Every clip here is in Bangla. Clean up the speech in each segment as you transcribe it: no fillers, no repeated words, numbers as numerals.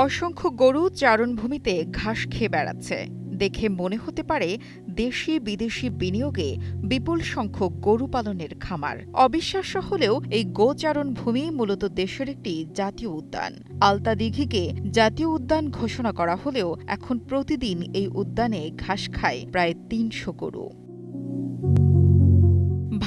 অসংখ্য গরু চারণভূমিতে ঘাস খেয়ে বেড়াচ্ছে। দেখে মনে হতে পারে দেশি বিদেশি বিনিয়োগে বিপুল সংখ্যক গরু পালনের খামার। অবিশ্বাস্য হলেও এই গোচারণ ভূমি মূলত দেশের একটি জাতীয় উদ্যান। আলতা দিঘিকে জাতীয় উদ্যান ঘোষণা করা হলেও এখন প্রতিদিন এই উদ্যানে ঘাস খায় প্রায় ৩০০ গরু।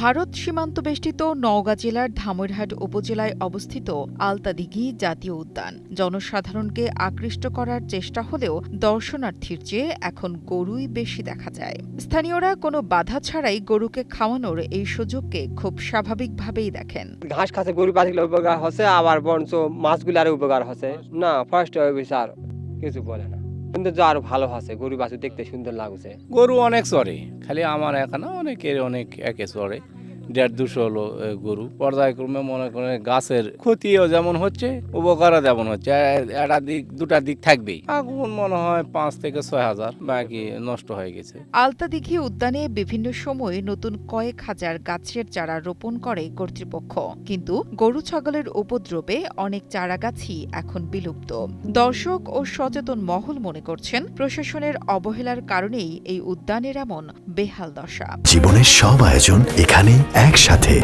ভারত সীমান্ত বেষ্টিত নওগাঁ জেলার ধামইরহাট উপজেলায় অবস্থিত আলতাদিঘি জাতীয় উদ্যান জনসাধারণকে আকৃষ্ট করার চেষ্টা হলেও দর্শনার্থীর চেয়ে এখন গরুই বেশি দেখা যায়। স্থানীয়রা কোনো বাধা ছাড়াই গরুকে খাওয়ানোর এই সুযোগকে খুব স্বাভাবিকভাবেই দেখেন। ঘাস খাচ্ছে গরু পাখিগুলো উপকার হচ্ছে, আবার বরঞ্চ মাছগুলো আরো উপকার হচ্ছে না। ফার্স্ট আর কিছু বলে না, কিন্তু আরো ভালো আছে, গরু বাছুর দেখতে সুন্দর লাগছে। গরু অনেক চড়ে, খালি আমার একা না, অনেকের অনেক একে চড়ে। 150-200 হলো গরু। পর্যায়ক্রমে মনে করেন গাছের ক্ষতিও যেমন হচ্ছে, উপকারও যেমন হচ্ছে। একটা দিক দুটা দিক থাকবেই। আগুন মনে হয় 5 থেকে 6 হাজার, বাকি নষ্ট হয়ে গেছে। আলতাদিঘি উদ্যানে বিভিন্ন সময় নতুন কয়েক হাজার গাছের চারা রোপণ করে কর্তৃপক্ষ, কিন্তু গরু ছাগলের উপদ্রবে অনেক চারাগাছই এখন বিলুপ্ত। দর্শক ও সচেতন মহল মনে করছেন প্রশাসনের অবহেলার কারণেই এই উদ্যানের এমন বেহাল দশা। জীবনের সব আয়োজন এখানে একসাথে।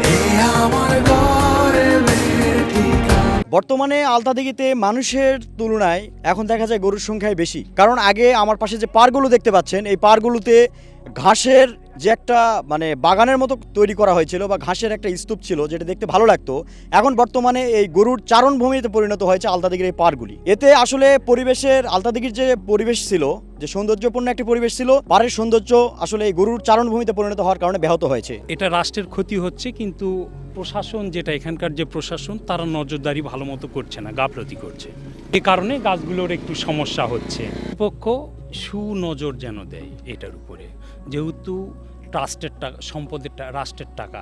বর্তমানে আলতাদিঘিতে মানুষের তুলনায় এখন দেখা যায় গরুর সংখ্যাই বেশি। কারণ আগে আমার পাশে যে পাড়গুলো দেখতে পাচ্ছেন, এই পাড়গুলোতে ঘাসের যে একটা বাগানের মতো তৈরি করা হয়েছিল বা ঘাসের একটা স্তূপ ছিল, যেটা দেখতে ভালো লাগতো। এখন বর্তমানে এই গরুর চারণভূমিতে পরিণত হয়েছে আলতাদিঘির এই পাড়গুলি। এতে আসলে পরিবেশের, আলতাদিঘির যে পরিবেশ ছিল, যে সৌন্দর্যপূর্ণ একটি পরিবেশ ছিল, পাড়ের সৌন্দর্য আসলে এই গরুর চারণভূমিতে পরিণত হওয়ার কারণে ব্যাহত হয়েছে। এটা রাষ্ট্রের ক্ষতি হচ্ছে, কিন্তু প্রশাসন, যেটা এখানকার যে প্রশাসন, তারা নজরদারি ভালো মতো করছে না, গাফলতি করছে। এ কারণে গাছগুলোর একটু সমস্যা হচ্ছে। পক্ষ সুনজর যেন দেয় এটার উপরে, যেহেতু ট্রাস্টের টাকা, সম্পদের রাষ্ট্রের টাকা।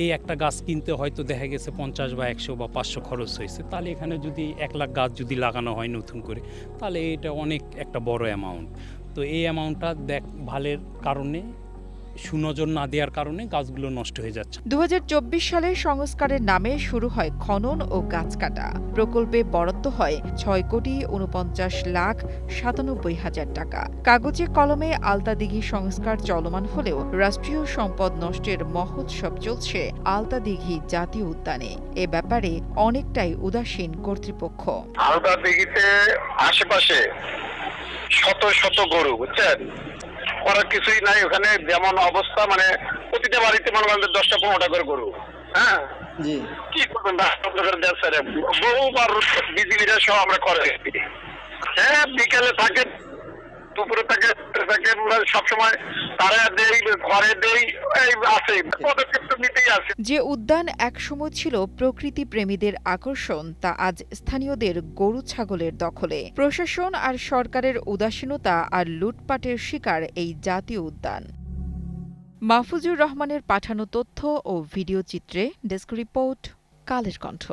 এই একটা গাছ কিনতে হয়তো দেখা গেছে 50 বা 100 বা 500 খরচ হয়েছে, তাহলে এখানে যদি 1 লাখ গাছ যদি লাগানো হয় নতুন করে, তাহলে এটা অনেক একটা বড় অ্যামাউন্ট। তো এই অ্যামাউন্টটা ভালের কারণে, সুনজর না দেওয়ার কারণে গাছগুলো নষ্ট হয়ে যাচ্ছে। 2024 সালে সংস্কারের নামে শুরু হয় খনন ও গাছ কাটা। প্রকল্পে বরাদ্দ হয় 6,49,97,000 টাকা। কাগজে কলমে আলতাদিঘি সংস্কার চলমান হলেও রাষ্ট্রীয় সম্পদ নষ্টের মহোৎসব চলছে আলতাদিঘি জাতীয় উদ্যানে। এ ব্যাপারে অনেকটাই উদাসীন কর্তৃপক্ষ। আলতাদিঘিতে আশেপাশে শত শত গরু, বুঝছেন, করার কিছুই নাই ওখানে। যেমন অবস্থা, প্রতিটা বাড়িতে মনে করেন 10টা-15টা করে গরু। হ্যাঁ, কি করবেন, বহুবার বিজিবিরা সহ আমরা করে। হ্যাঁ, বিকেলে থাকে, দুপুরে থাকে, সবসময় তারা দেই, ঘরে দেই, এই আছে, পদক্ষেপ তো নিতেই আছে। যে উদ্যান একসময় ছিল প্রকৃতি প্রেমীদের আকর্ষণ, তা আজ স্থানীয়দের গরু ছাগলের দখলে। প্রশাসন আর সরকারের উদাসীনতা আর লুটপাটের শিকার এই জাতীয় উদ্যান। মাহফুজুর রহমানের পাঠানো তথ্য ও ভিডিও চিত্রে ডেস্ক রিপোর্ট, কালের কণ্ঠ।